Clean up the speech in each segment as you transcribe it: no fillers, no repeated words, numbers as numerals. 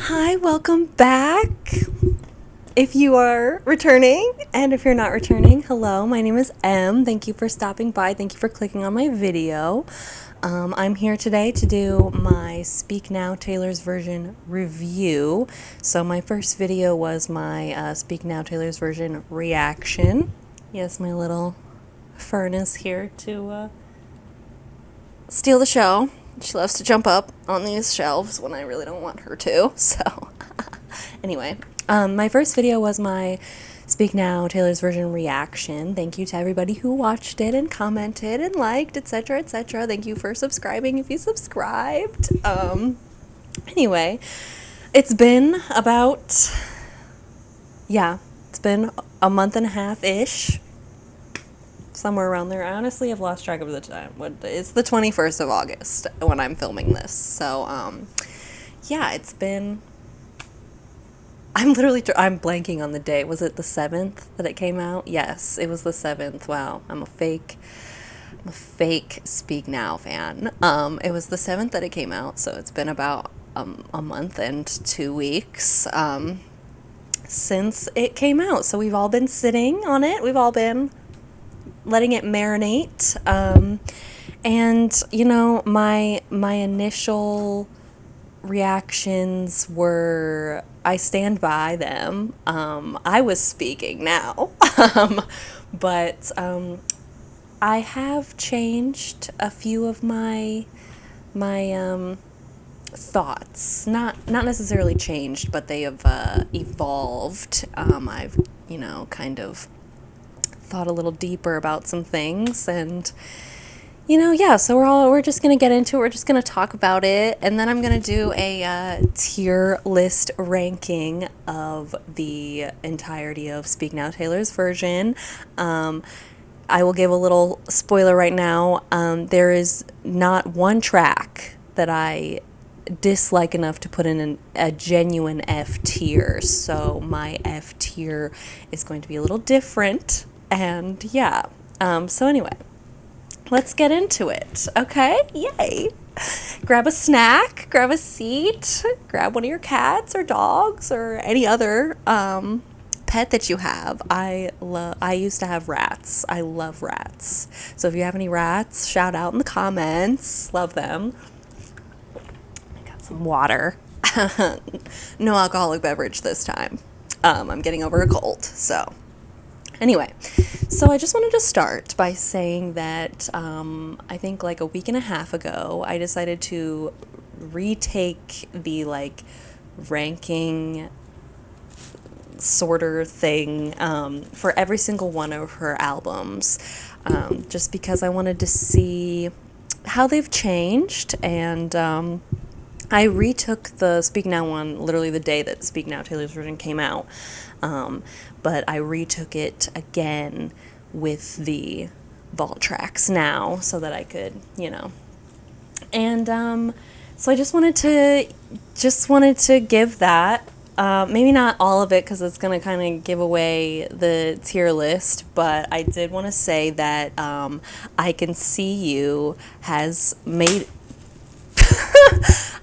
Hi, welcome back. If you are returning, and if you're not returning, hello, my name is Em. Thank you for stopping by. Thank you for clicking on my video. I'm here today to do my Speak Now Taylor's Version review. So my first video was my Speak Now Taylor's Version reaction. Yes, my little furnace here to steal the show. She loves to jump up on these shelves when I really don't want her to. So, anyway, my first video was my Speak Now Taylor's Version reaction. Thank you to everybody who watched it and commented and liked, etc., etc. Thank you for subscribing if you subscribed. Anyway, it's been about, it's been a month and a half-ish. Somewhere around there. I honestly have lost track of the time. It's the 21st of August when I'm filming this. So, it's been... I'm blanking on the day. Was it the 7th that it came out? Yes, it was the 7th. Wow, I'm a fake Speak Now fan. It was the 7th that it came out, so it's been about a month and 2 weeks since it came out. So we've all been sitting on it. We've all been letting it marinate, and my initial reactions were, I stand by them. I was speaking now, but I have changed a few of my thoughts. Not necessarily changed, but they have evolved. I've kind of thought a little deeper about some things, and so we're just gonna get into it. We're just gonna talk about it, and then I'm gonna do a tier list ranking of the entirety of Speak Now Taylor's Version. I will give a little spoiler right now. There is not one track that I dislike enough to put in a genuine F tier, so my F tier is going to be a little different. And so anyway, let's get into it. Okay, yay. Grab a snack, grab a seat, grab one of your cats or dogs or any other pet that you have. I used to have rats. I love rats. So if you have any rats, shout out in the comments. Love them. I got some water. No alcoholic beverage this time. I'm getting over a cold, so... Anyway, so I just wanted to start by saying that I think like a week and a half ago, I decided to retake the ranking sorter thing for every single one of her albums, just because I wanted to see how they've changed. And I retook the Speak Now one literally the day that Speak Now Taylor's Version came out. But I retook it again with the vault tracks now so that I could, And so I just wanted to give that. Maybe not all of it because it's going to kind of give away the tier list, but I did want to say that I Can See You has made...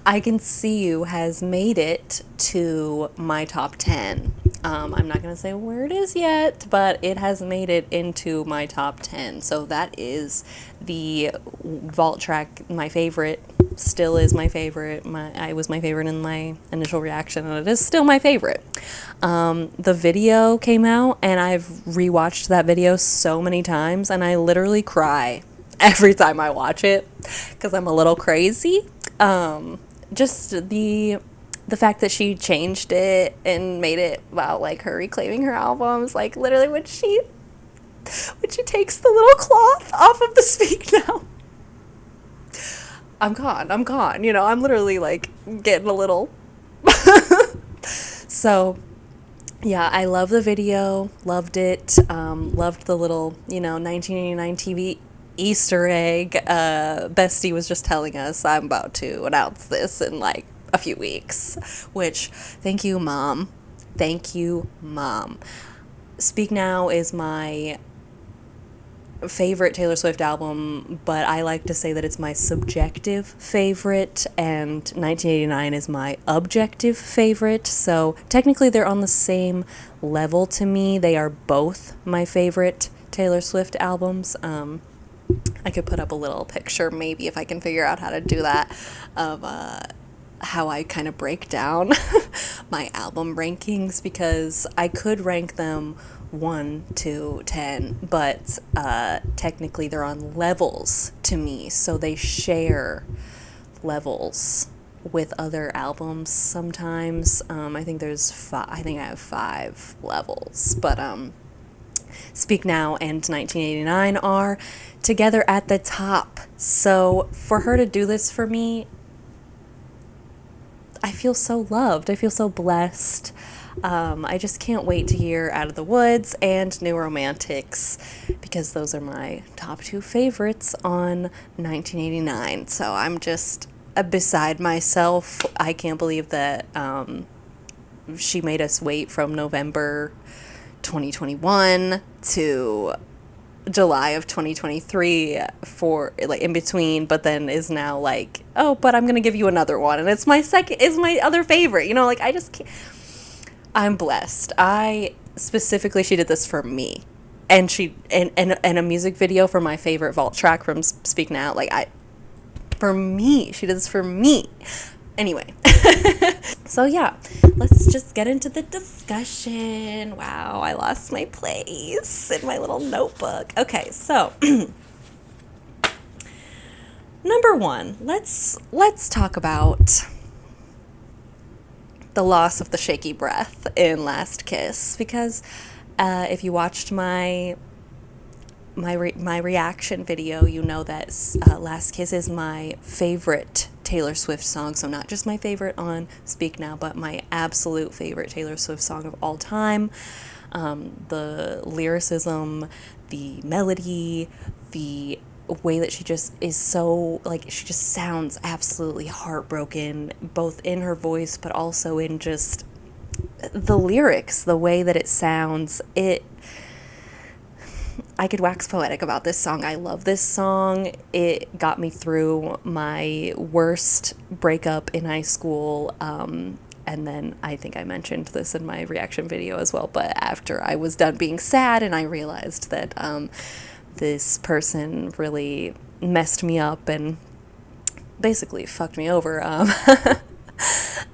I Can See You has made it to my top 10. I'm not going to say where it is yet, but it has made it into my top 10. So that is the vault track, my favorite, still is my favorite. I was my favorite in my initial reaction, and it is still my favorite. The video came out, and I've rewatched that video so many times, and I literally cry every time I watch it because I'm a little crazy. Just the fact that she changed it and made it about her reclaiming her albums, literally when she takes the little cloth off of the Speak Now. I'm gone. I'm literally getting a little. So yeah, I love the video, loved it, loved the little 1989 TV Easter egg. Bestie was just telling us I'm about to announce this in a few weeks, which thank you, Mom. Speak Now is my favorite Taylor Swift album, but I like to say that it's my subjective favorite, and 1989 is my objective favorite. So technically they're on the same level to me. They are both my favorite Taylor Swift albums. I could put up a little picture, maybe, if I can figure out how to do that, of how I kind of break down my album rankings, because I could rank them 1 to 10, but technically they're on levels to me, so they share levels with other albums sometimes. I think I have 5 levels, but Speak Now and 1989 are together at the top. So for her to do this for me, I feel so loved. I feel so blessed. I just can't wait to hear Out of the Woods and New Romantics, because those are my top 2 favorites on 1989. So I'm just beside myself. I can't believe that she made us wait from November 2021 to July of 2023 for, like, in between, but then is now like, oh, but I'm gonna give you another one, and it's my other favorite, you know, like, I just can't. I'm blessed. She did this for me, and and a music video for my favorite vault track from Speak Now, like, she did this for me. Anyway, so yeah, let's just get into the discussion. Wow, I lost my place in my little notebook. Okay, so number 1, let's talk about the loss of the shaky breath in Last Kiss, because if you watched my reaction video, you know that Last Kiss is my favorite Taylor Swift song. So not just my favorite on Speak Now, but my absolute favorite Taylor Swift song of all time. The lyricism, the melody, the way that she just is so, like, she just sounds absolutely heartbroken, both in her voice but also in just the lyrics, the way that it sounds. I could wax poetic about this song. I love this song. It got me through my worst breakup in high school. And then I think I mentioned this in my reaction video as well. But after I was done being sad and I realized that this person really messed me up and basically fucked me over,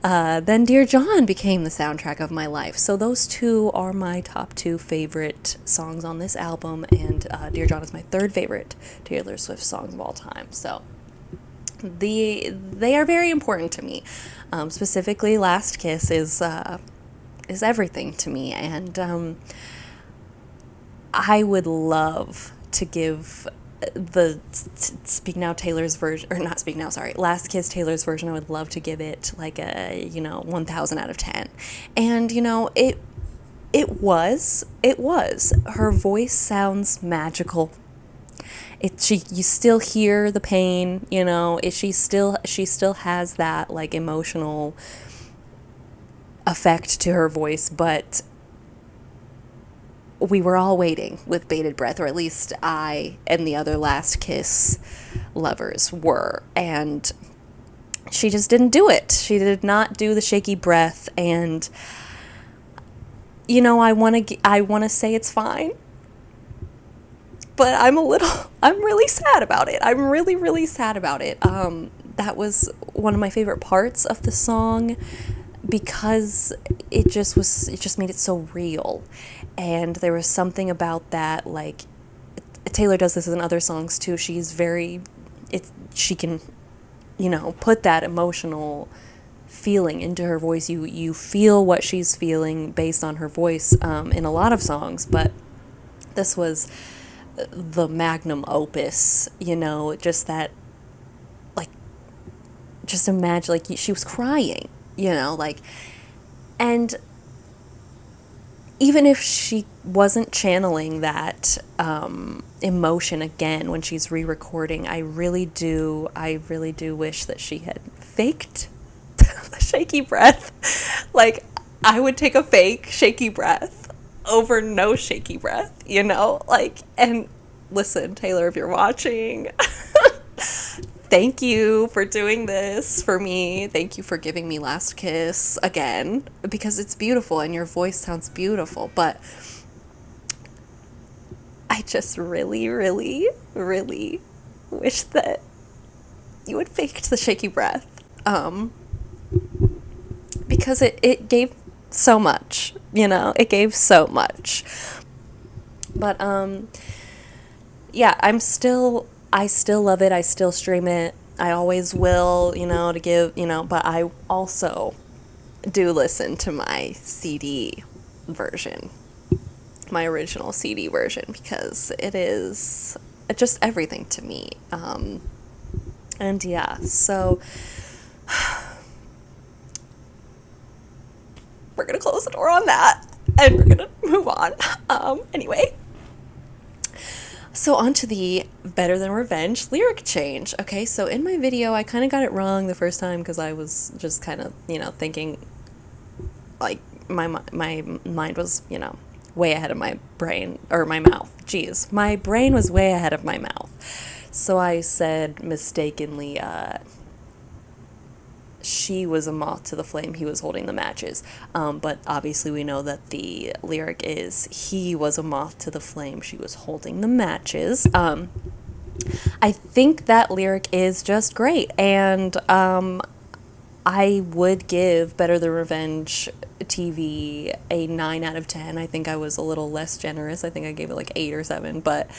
then Dear John became the soundtrack of my life. So those 2 are my top 2 favorite songs on this album, and Dear John is my 3rd favorite Taylor Swift song of all time. So they are very important to me. Specifically, Last Kiss is everything to me, and I would love to give the Speak Now Taylor's version, or not Speak Now, sorry, Last Kiss Taylor's version. I would love to give it like a 1,000 out of 10. And it was her voice sounds magical. You still hear the pain, she still has that, like, emotional effect to her voice, but we were all waiting with bated breath, or at least I and the other Last Kiss lovers were, and she just didn't do it. She did not do the shaky breath, and I want to say it's fine, but I'm really sad about it. I'm really, really sad about it. That was one of my favorite parts of the song, because it just made it so real. And there was something about that, like, Taylor does this in other songs too. She can, put that emotional feeling into her voice. You feel what she's feeling based on her voice in a lot of songs, but this was the magnum opus, just that, like, just imagine, like, she was crying, and even if she wasn't channeling that emotion again when she's re-recording, I really do wish that she had faked the shaky breath. Like, I would take a fake shaky breath over no shaky breath, like, and listen, Taylor, if you're watching, thank you for doing this for me. Thank you for giving me Last Kiss again, because it's beautiful and your voice sounds beautiful. But I just really, really, really wish that you had faked the shaky breath. Because it gave so much, it gave so much. But, yeah, I still love it. I still stream it. I always will, to give, but I also do listen to my CD version, my original CD version, because it is just everything to me. And yeah, so we're going to close the door on that and we're going to move on. Anyway. So on to the Better Than Revenge lyric change. Okay, so in my video, I kind of got it wrong the first time because I was just kind of, thinking, like, my mind was, way ahead of my brain, or my mouth. Jeez, my brain was way ahead of my mouth. So I said mistakenly, she was a moth to the flame, he was holding the matches. But obviously we know that the lyric is, he was a moth to the flame, she was holding the matches. I think that lyric is just great, and I would give Better Than Revenge TV a 9 out of 10. I think I was a little less generous. I think I gave it like 8 or 7, but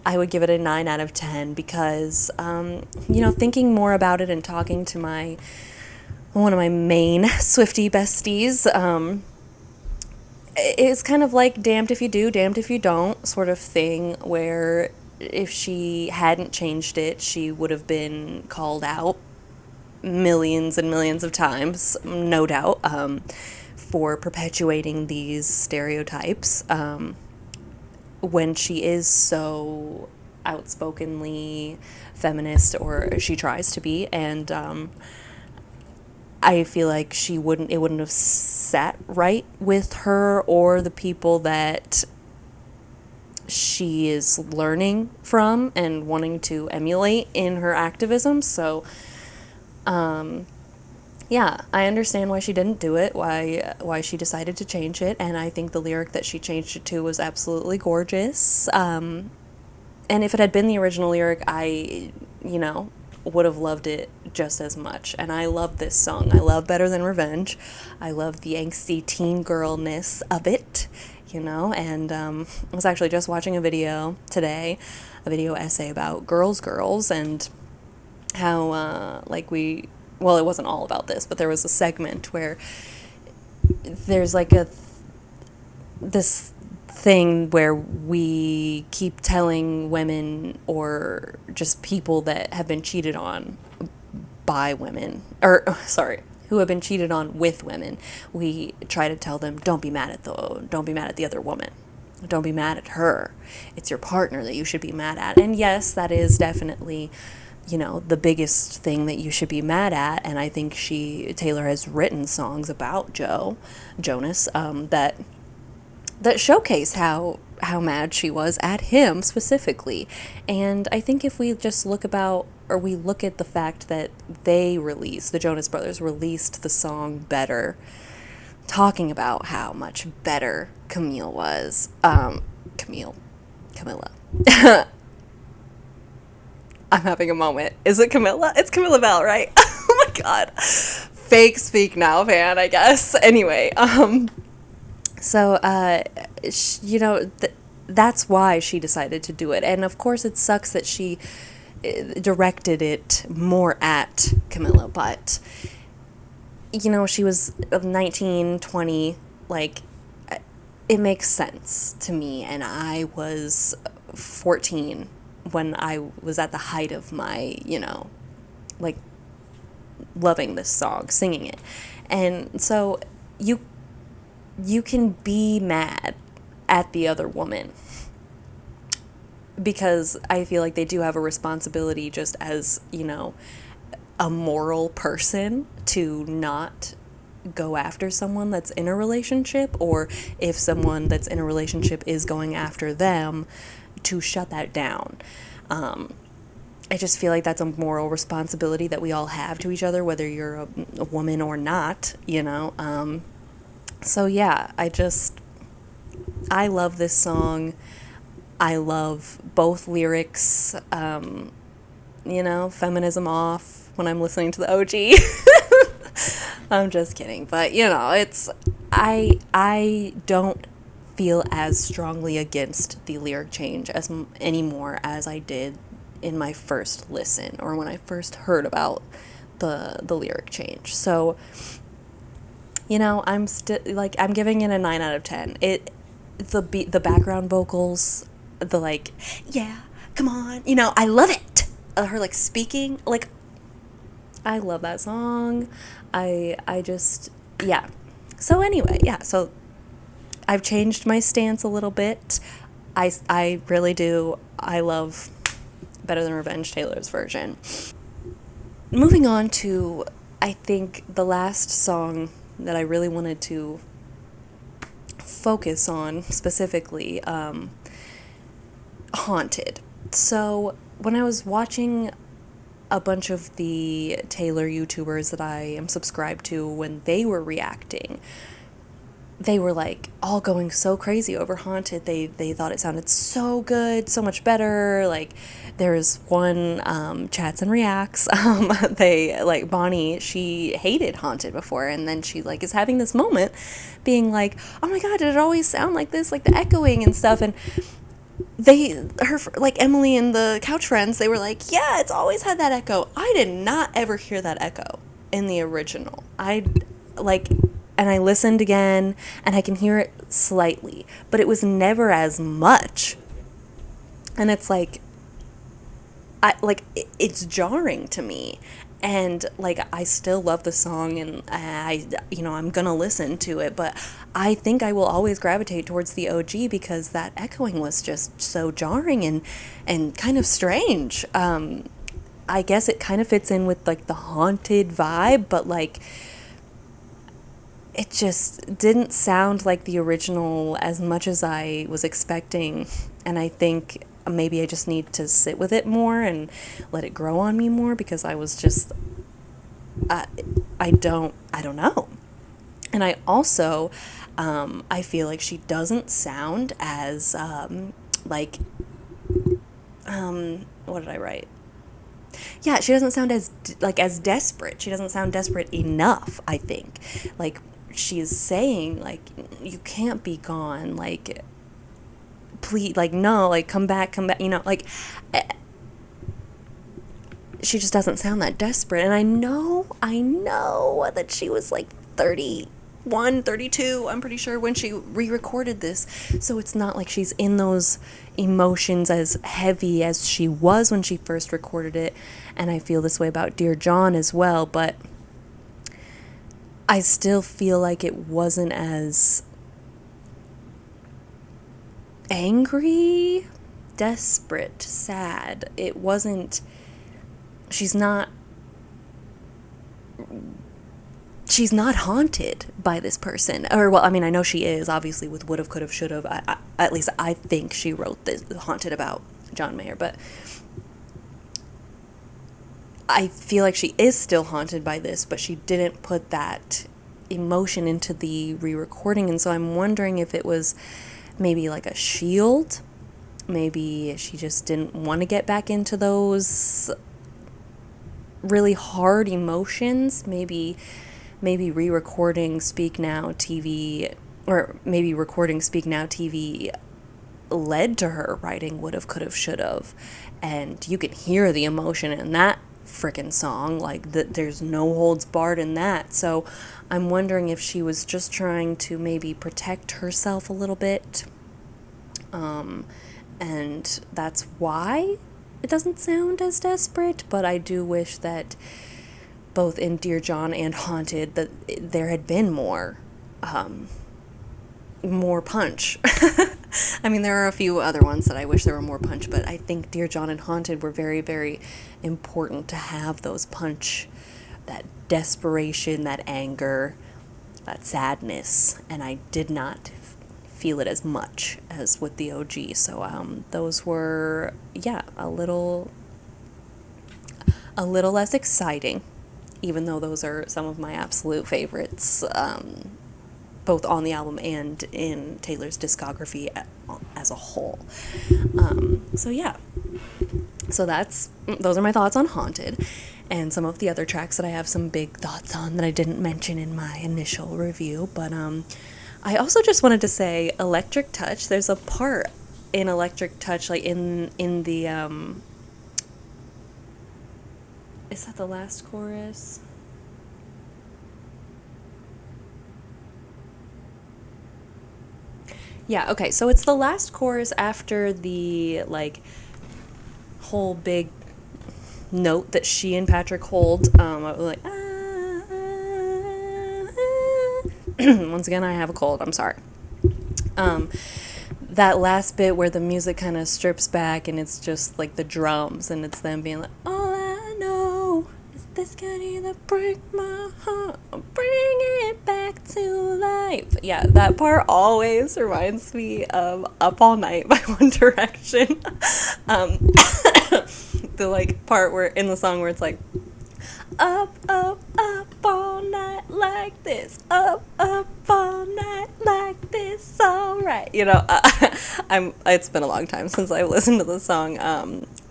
I would give it a 9 out of 10 because, thinking more about it and talking to one of my main Swiftie besties, it's kind of like damned if you do, damned if you don't sort of thing, where if she hadn't changed it, she would have been called out millions and millions of times, no doubt, for perpetuating these stereotypes, when she is so outspokenly feminist, or she tries to be, and I feel like it wouldn't have sat right with her or the people that she is learning from and wanting to emulate in her activism. So, yeah, I understand why she didn't do it, why she decided to change it, and I think the lyric that she changed it to was absolutely gorgeous. And if it had been the original lyric, I, would have loved it just as much. And I love this song. I love Better Than Revenge. I love the angsty teen girlness of it, and I was actually just watching a video today, a video essay about girls, and how, well, it wasn't all about this, but there was a segment where there's like this thing where we keep telling women, or just people that have been cheated on by women, or sorry, who have been cheated on with women, we try to tell them, don't be mad at the other woman, don't be mad at her, it's your partner that you should be mad at. And yes, that is definitely, the biggest thing that you should be mad at. And I think Taylor has written songs about Jonas, that showcase how mad she was at him specifically. And I think if we just look at the fact that the Jonas Brothers released the song Better, talking about how much better Camilla was. Camilla. I'm having a moment. Is it Camilla? It's Camilla Bell, right? Oh my god. Fake speak now, fan, I guess. Anyway, so, that's why she decided to do it. And of course it sucks that she directed it more at Camilla, but, she was 19, 20, like, it makes sense to me. And I was 14 when I was at the height of my, loving this song, singing it. And so you can be mad at the other woman, because I feel like they do have a responsibility, just as, a moral person, to not go after someone that's in a relationship, or if someone that's in a relationship is going after them, to shut that down. I just feel like that's a moral responsibility that we all have to each other, whether you're a woman or not, you know. So yeah, I love this song. I love both lyrics. You know, feminism off when I'm listening to the OG. I'm just kidding, but you know, I don't feel as strongly against the lyric change as anymore as I did in my first listen or when I first heard about the lyric change. So, you know, I'm still like, I'm giving it a 9 out of 10. The background vocals, the like, yeah, come on, you know, I love it. Her like speaking, like, I love that song. I just, yeah. So anyway, yeah, so I've changed my stance a little bit. I really do. I love Better Than Revenge, Taylor's version. Moving on to, I think, the last song that I really wanted to focus on specifically, Haunted. So when I was watching a bunch of the Taylor YouTubers that I am subscribed to, when they were reacting, they were like all going so crazy over Haunted. They thought it sounded so good, so much better. Like there's one Chats and Reacts. They like Bonnie. She hated Haunted before, and then she like is having this moment, being like, "Oh my God, did it always sound like this? Like the echoing and stuff." And like Emily and the Couch Friends, they were like, yeah, it's always had that echo. I did not ever hear that echo in the original. And I listened again, and I can hear it slightly, but it was never as much. And it's like, it's jarring to me. And like, I still love the song, and I'm gonna listen to it, but I think I will always gravitate towards the OG because that echoing was just so jarring and kind of strange. I guess it kind of fits in with like the haunted vibe, but like, it just didn't sound like the original as much as I was expecting. And I think maybe I just need to sit with it more and let it grow on me more, because I was just, I don't know. And I also, I feel like she doesn't sound as, what did I write? Yeah, she doesn't sound as desperate. She doesn't sound desperate enough, I think. Like, she's saying, like, you can't be gone, like, please, like, no, like, come back, you know, like, she just doesn't sound that desperate. And I know that she was like 31, 32, I'm pretty sure, when she re-recorded this. So it's not like she's in those emotions as heavy as she was when she first recorded it. And I feel this way about Dear John as well, but I still feel like it wasn't as angry, desperate, sad. It wasn't, she's not haunted by this person. Or, well, I mean, I know she is, obviously, with Would've, Could've, Should've. At least I think she wrote this Haunted about John Mayer, but I feel like she is still haunted by this, but she didn't put that emotion into the re-recording. And so I'm wondering if it was maybe like a shield. Maybe she just didn't want to get back into those really hard emotions. Maybe re-recording Speak Now TV, or maybe recording Speak Now TV led to her writing Would've, Could've, Should've. And you can hear the emotion in that frickin' song, like there's no holds barred in that. So I'm wondering if she was just trying to maybe protect herself a little bit, and that's why it doesn't sound as desperate. But I do wish that both in Dear John and Haunted that there had been more punch. I mean, there are a few other ones that I wish there were more punch, but I think Dear John and Haunted were very, very important to have those punch, that desperation, that anger, that sadness, and I did not feel it as much as with the OG. So those were, yeah, a little less exciting, even though those are some of my absolute favorites, both on the album and in Taylor's discography as a whole. So yeah, so those are my thoughts on Haunted, and some of the other tracks that I have some big thoughts on that I didn't mention in my initial review. But I also just wanted to say Electric Touch. There's a part in Electric Touch, like in the is that the last chorus? Yeah, okay, so it's the last chorus after the, like, whole big note that she and Patrick hold. I was like, once again, I have a cold, I'm sorry. That last bit where the music kind of strips back and it's just, like, the drums, and it's them being like, all I know is this can either break my heart or bring it back to life. Yeah, that part always reminds me of Up All Night by One Direction. The, like, part where in the song where it's like, up, up, up all night like this, up, up all night like this, alright. You know, it's been a long time since I've listened to the song.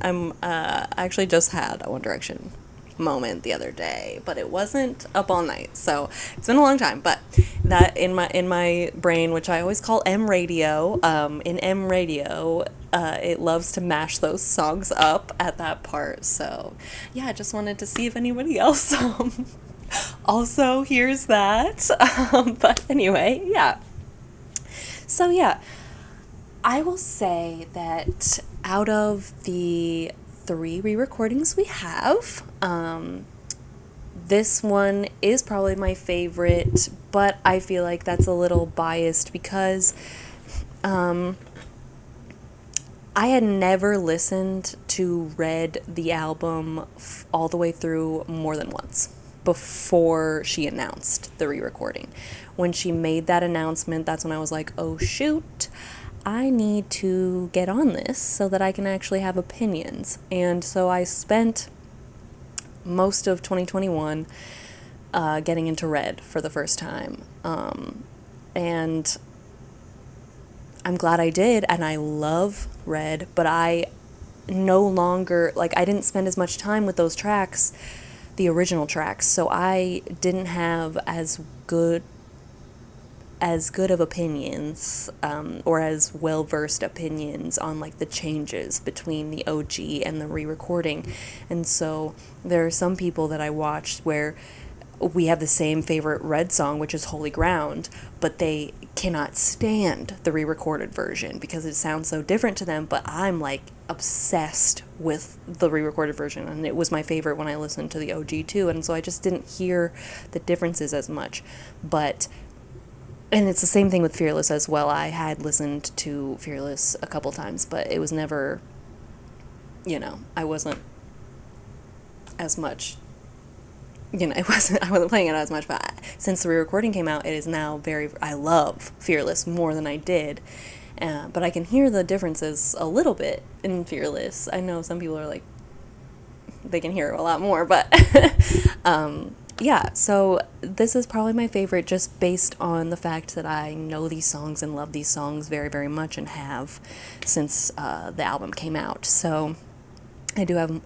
I actually just had a One Direction moment the other day, but it wasn't Up All Night, so it's been a long time. But that in my brain, which I always call M Radio, in M Radio, it loves to mash those songs up at that part. So yeah, I just wanted to see if anybody else also hears that. But anyway, yeah. So yeah, I will say that out of the 3 re-recordings we have, this one is probably my favorite, but I feel like that's a little biased because I had never listened to Red, the album, all the way through more than once before she announced the re-recording. When she made that announcement, that's when I was like, oh shoot, I need to get on this so that I can actually have opinions. And so I spent most of 2021 getting into Red for the first time. And I'm glad I did, and I love Red, but I no longer, like, I didn't spend as much time with those tracks, the original tracks, so I didn't have as good of opinions, or as well-versed opinions on, like, the changes between the OG and the re-recording. And so there are some people that I watched where we have the same favorite Red song, which is Holy Ground, but they cannot stand the re-recorded version because it sounds so different to them. But I'm, like, obsessed with the re-recorded version, and it was my favorite when I listened to the OG too, and so I just didn't hear the differences as much. And it's the same thing with Fearless as well. I had listened to Fearless a couple times, but it was never, I wasn't as much, I wasn't playing it as much. But since the re-recording came out, it is now I love Fearless more than I did. But I can hear the differences a little bit in Fearless. I know some people are like, they can hear a lot more, but yeah, so this is probably my favorite just based on the fact that I know these songs and love these songs very, very much, and have since the album came out. So I do have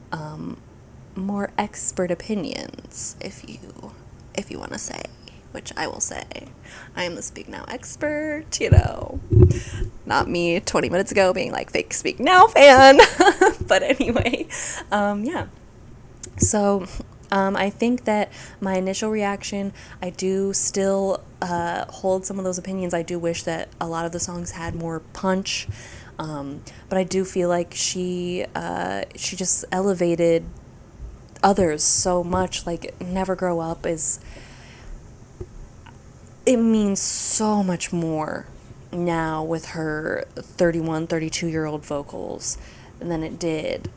more expert opinions, if you want to say, which I will say. I am the Speak Now expert, not me 20 minutes ago being like fake Speak Now fan. But anyway, yeah. So I think that my initial reaction, I do still hold some of those opinions. I do wish that a lot of the songs had more punch, but I do feel like she just elevated others so much. Like, Never Grow Up it means so much more now with her 31, 32-year-old vocals than it did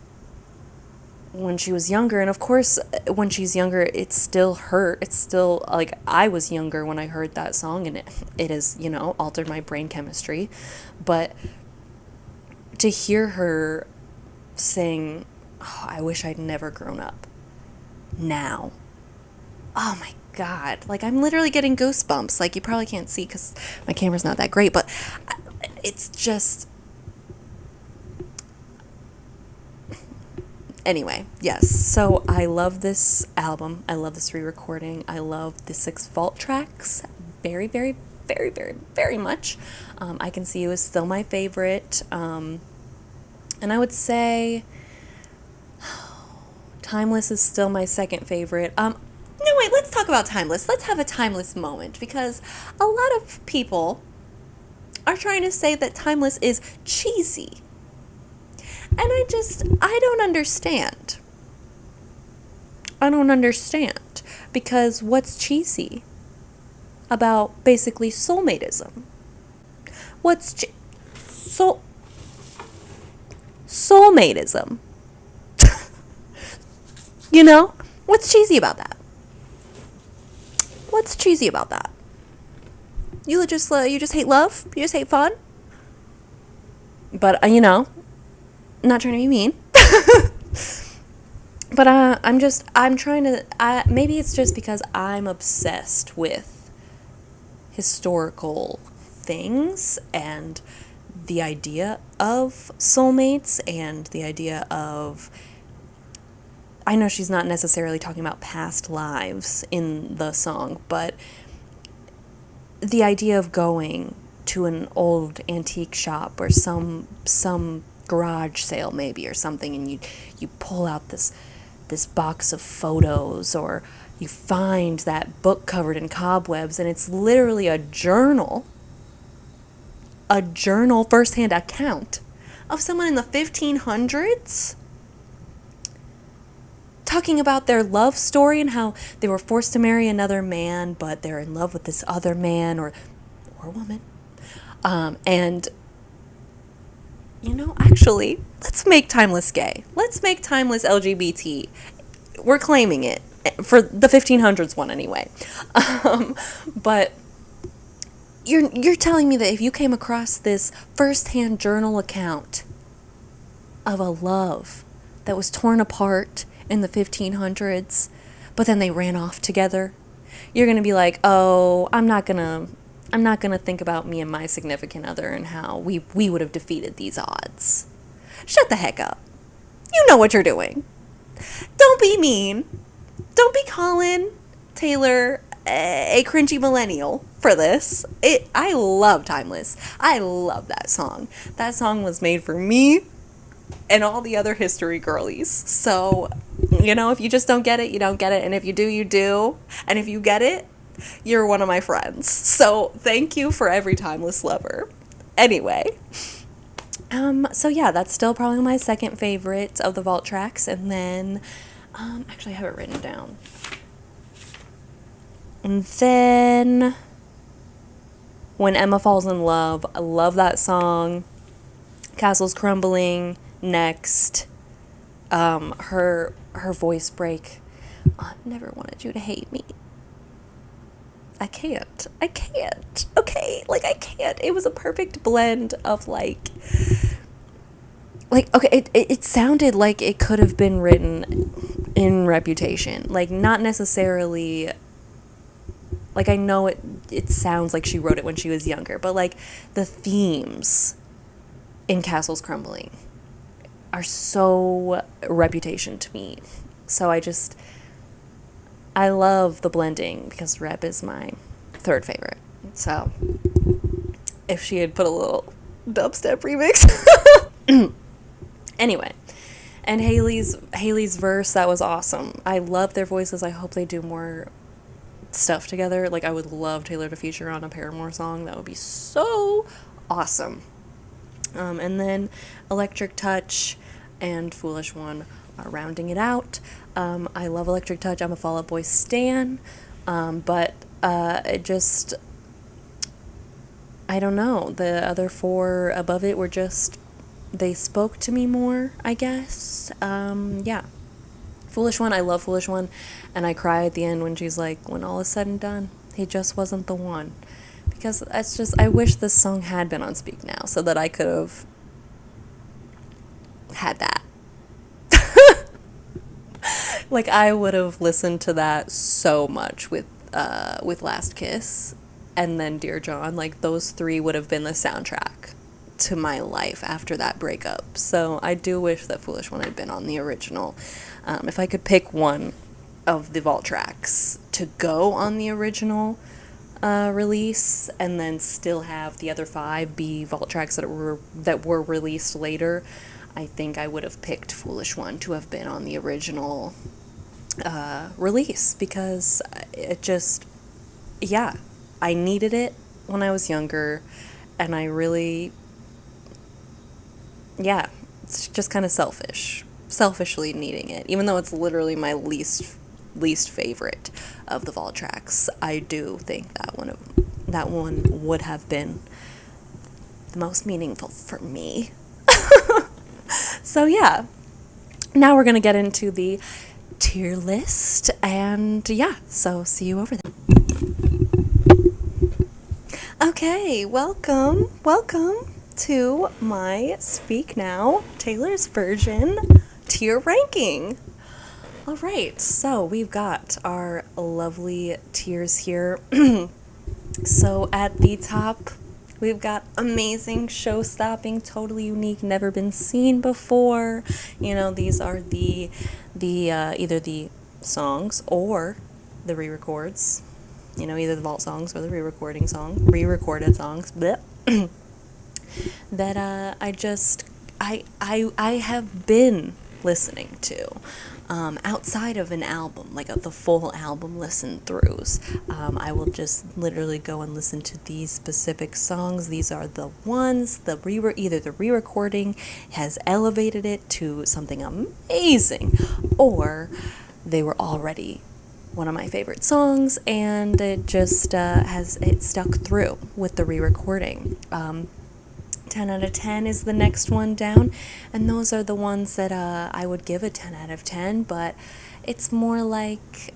when she was younger. And of course, when she's younger, it still hurt. It's still like I was younger when I heard that song, and it has, altered my brain chemistry. But to hear her sing, oh, I wish I'd never grown up now. Oh my God. Like, I'm literally getting goosebumps. Like, you probably can't see because my camera's not that great, but it's just. Anyway, yes. So I love this album. I love this re-recording. I love the 6 vault tracks very, very, very, very, very much. I Can See You is still my favorite. And I would say Timeless is still my second favorite. No, wait, let's talk about Timeless. Let's have a Timeless moment, because a lot of people are trying to say that Timeless is cheesy. And I don't understand. I don't understand. Because what's cheesy about basically soulmateism? What's soulmateism? What's cheesy about that? What's cheesy about that? You just hate love? You just hate fun? But not trying to be mean. But I'm trying to, maybe it's just because I'm obsessed with historical things and the idea of soulmates and the idea of, I know she's not necessarily talking about past lives in the song, but the idea of going to an old antique shop or some garage sale maybe or something, and you pull out this box of photos, or you find that book covered in cobwebs, and it's literally a journal first-hand account of someone in the 1500s talking about their love story and how they were forced to marry another man, but they're in love with this other man or woman. And actually, let's make Timeless gay. Let's make Timeless LGBT. We're claiming it for the 1500s one anyway. But you're telling me that if you came across this first-hand journal account of a love that was torn apart in the 1500s, but then they ran off together, you're going to be like, oh, I'm not going to think about me and my significant other and how we would have defeated these odds. Shut the heck up. You know what you're doing. Don't be mean. Don't be calling Taylor a cringy millennial for this. I love Timeless. I love that song. That song was made for me and all the other history girlies. So, if you just don't get it, you don't get it. And if you do, you do. And if you get it, you're one of my friends. So thank you for every Timeless lover. Anyway, so yeah, that's still probably my second favorite of the vault tracks. And then, actually I have it written down. And then When Emma Falls in Love, I love that song. Castles Crumbling, next. Her voice break. I never wanted you to hate me. I can't. Okay, I can't. It was a perfect blend of okay, it sounded like it could have been written in Reputation. Not necessarily, I know it sounds like she wrote it when she was younger, but the themes in Castles Crumbling are so Reputation to me. So I love the blending because Rep is my third favorite. So if she had put a little dubstep remix. Anyway, and Haley's verse, that was awesome. I love their voices. I hope they do more stuff together. I would love Taylor to feature on a Paramore song. That would be so awesome. And then Electric Touch and Foolish One are rounding it out. I love Electric Touch. I'm a Fall Out Boy stan. But I don't know. The other 4 above it were just, they spoke to me more, I guess. Yeah. Foolish One, I love Foolish One, and I cry at the end when she's like, when all is said and done, he just wasn't the one. Because it's just, I wish this song had been on Speak Now so that I could have had that. Like, I would have listened to that so much with Last Kiss and then Dear John. Like, those three would have been the soundtrack to my life after that breakup. So I do wish that Foolish One had been on the original. If I could pick one of the vault tracks to go on the original release and then still have the other 5 be vault tracks that were released later, I think I would have picked Foolish One to have been on the original release, because it just, yeah, I needed it when I was younger, and I really, yeah, it's just kind of selfishly needing it, even though it's literally my least favorite of the vault tracks. I do think that one would have been the most meaningful for me. So yeah, now we're gonna get into the tier list, and yeah, so see you over there. Okay, welcome to my Speak Now Taylor's version tier ranking. All right, so we've got our lovely tiers here. So at the top, we've got amazing, show-stopping, totally unique, never been seen before. You know, these are the either the songs or the re-records. You know, either the vault songs or the re-recorded songs. Bleh. That I have been listening to. Outside of an album, like the full album listen throughs, I will just literally go and listen to these specific songs. These are the ones, either the re-recording has elevated it to something amazing, or they were already one of my favorite songs, and it just it stuck through with the re-recording. 10 out of 10 is the next one down, and those are the ones that I would give a 10 out of 10, but it's more like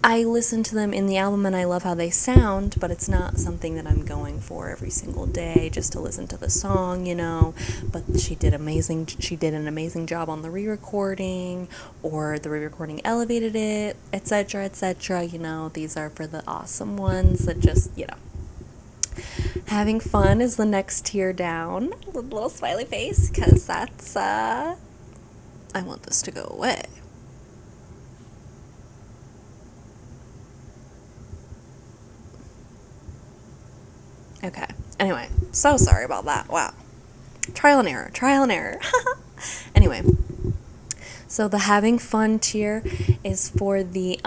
I listen to them in the album and I love how they sound, but it's not something that I'm going for every single day just to listen to the song, you know. But she did an amazing job on the re-recording, or the re-recording elevated it, etc., etc. You know, these are for the awesome ones that just, you know. Having Fun is the next tier down. A little smiley face, because that's, I want this to go away. Okay, anyway, so sorry about that. Wow. Trial and error. Anyway, so the Having Fun tier is for the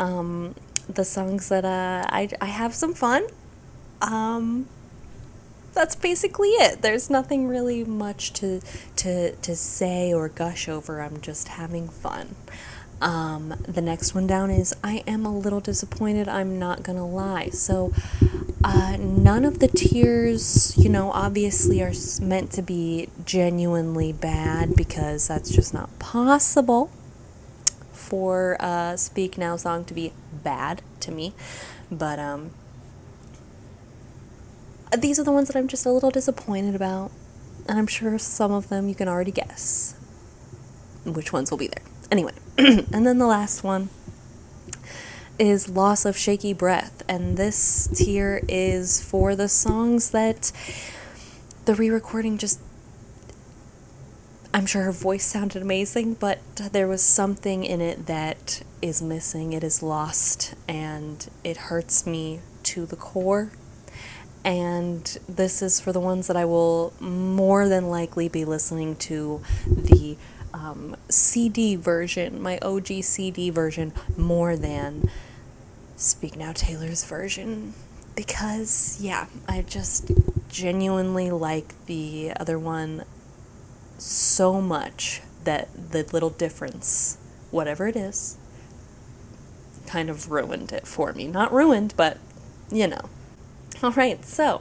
songs that, I have some fun. That's basically it. There's nothing really much to say or gush over. I'm just having fun. The next one down is I Am a Little Disappointed, I'm Not Gonna Lie. So none of the tiers, you know, obviously are meant to be genuinely bad, because that's just not possible for a Speak Now song to be bad to me. But these are the ones that I'm just a little disappointed about, and I'm sure some of them you can already guess which ones will be there. Anyway, and then the last one is Loss of Shaky Breath, and this tier is for the songs that the re-recording just, I'm sure her voice sounded amazing, but there was something in it that is missing, it is lost, and it hurts me to the core. And this is for the ones that I will more than likely be listening to the CD version, my OG CD version, more than Speak Now Taylor's version, because yeah, I just genuinely like the other one so much that the little difference, whatever it is, kind of ruined it for me. Not ruined, but you know. All right, so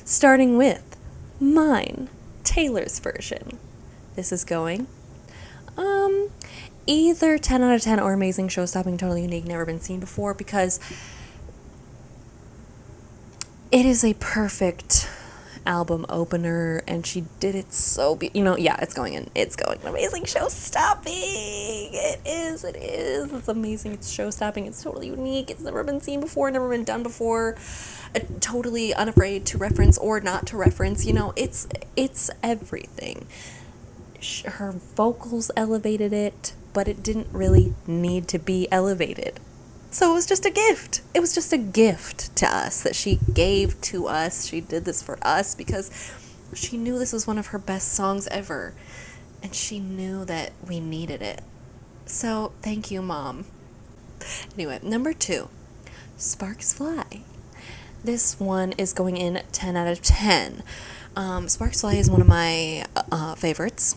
starting with mine, Taylor's version. This is going either 10 out of 10 or amazing, show-stopping, totally unique, never been seen before, because it is a perfect album opener, and she did it so yeah, it's going amazing, show-stopping. It's amazing, it's show-stopping, it's totally unique, it's never been seen before, never been done before, totally unafraid to reference or not to reference, it's everything. Her vocals elevated it, but it didn't really need to be elevated. So it was just a gift. It was just a gift to us that she gave to us. She did this for us because she knew this was one of her best songs ever. And she knew that we needed it. So thank you, Mom. Anyway, number 2, Sparks Fly. This one is going in 10 out of 10. Sparks Fly is one of my favorites.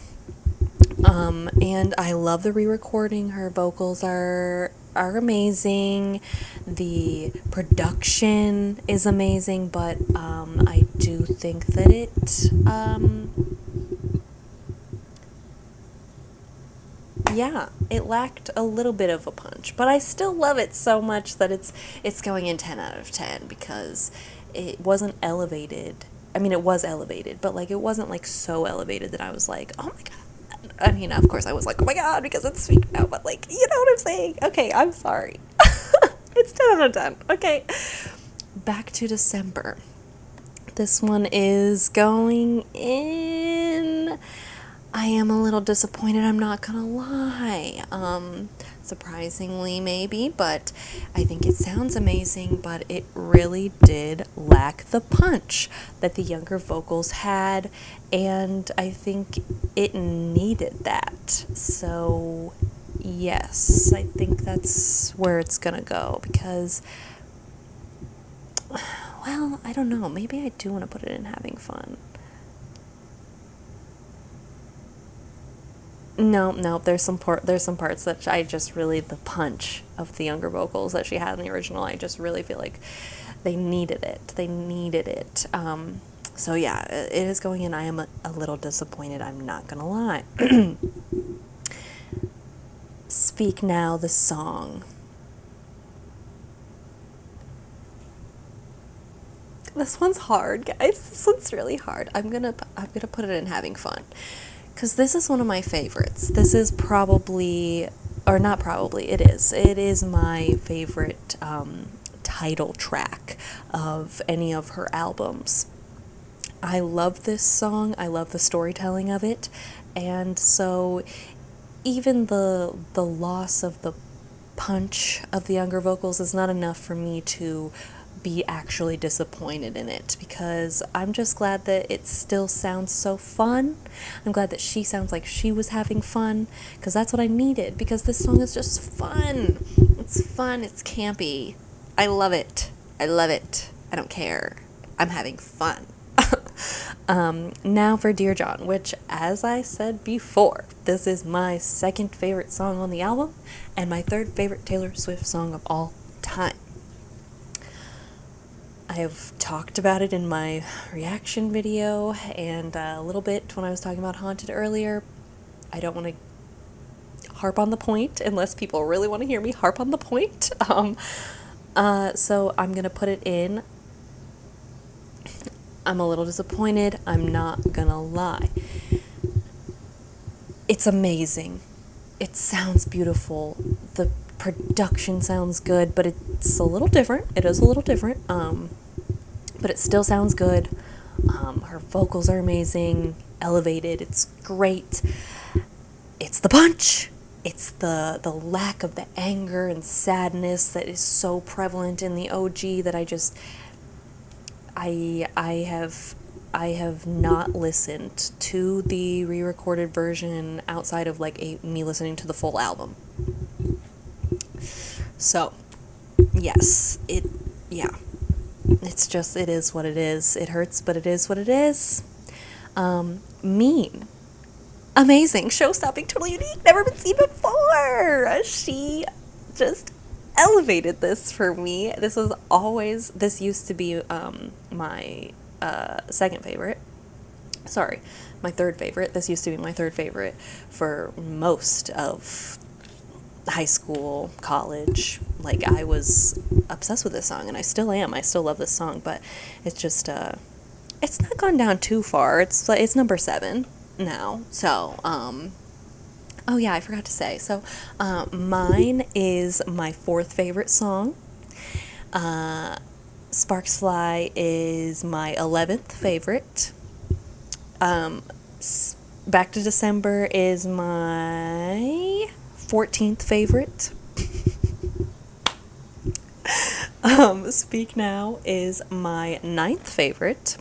And I love the re-recording. Her vocals are amazing. The production is amazing, but I do think that it lacked a little bit of a punch, but I still love it so much that it's going in 10 out of 10 because it wasn't elevated. I mean, it was elevated, but like it wasn't like so elevated that I was like, oh my god. I mean, of course I was like, oh my god, because it's sweet now, but like, you know what I'm saying? Okay, I'm sorry. It's 10 out of 10. Okay. Back to December. This one is going in. I am a little disappointed, I'm not gonna lie. Surprisingly maybe, but I think it sounds amazing, but it really did lack the punch that the younger vocals had, and I think it needed that. So yes, I think that's where it's gonna go, because, well, I don't know, maybe I do want to put it in having fun. No, there's some parts that I just really, the punch of the younger vocals that she had in the original, I just really feel like they needed it. So yeah, it is going in. I am a little disappointed, I'm not gonna lie. Speak Now, the song. This one's hard, guys. This one's really hard. I'm gonna put it in having fun, because this is one of my favorites. This is probably, or not probably, it is my favorite title track of any of her albums. I love this song. I love the storytelling of it, and so even the loss of the punch of the younger vocals is not enough for me to be actually disappointed in it, because I'm just glad that it still sounds so fun. I'm glad that she sounds like she was having fun, because that's what I needed, because this song is just fun. It's fun, it's campy. I love it. I don't care. I'm having fun. Now for Dear John, which, as I said before, this is my second favorite song on the album and my third favorite Taylor Swift song of all time. I have talked about it in my reaction video and a little bit when I was talking about Haunted earlier. I don't want to harp on the point unless people really want to hear me harp on the point. So I'm going to put it in. I'm a little disappointed, I'm not gonna lie. It's amazing. It sounds beautiful. The production sounds good, but it's a little different. It is a little different, but it still sounds good. Her vocals are amazing, elevated, it's great. It's the punch. It's the lack of the anger and sadness that is so prevalent in the OG that I have not listened to the re-recorded version outside of like me listening to the full album. So, yes, it's just, it is what it is. It hurts, but it is what it is. Mean. Amazing. Show-stopping, totally unique, never been seen before. She just elevated this for me. This used to be my second favorite. Sorry, my third favorite. This used to be my third favorite for most of high school, college. Like, I was obsessed with this song, and I still am. I still love this song, but it's just, it's not gone down too far. It's number 7 now. So, oh yeah, I forgot to say. So, mine is my 4th favorite song. Sparks Fly is my 11th favorite. Back to December is my 14th favorite. Speak Now is my 9th favorite.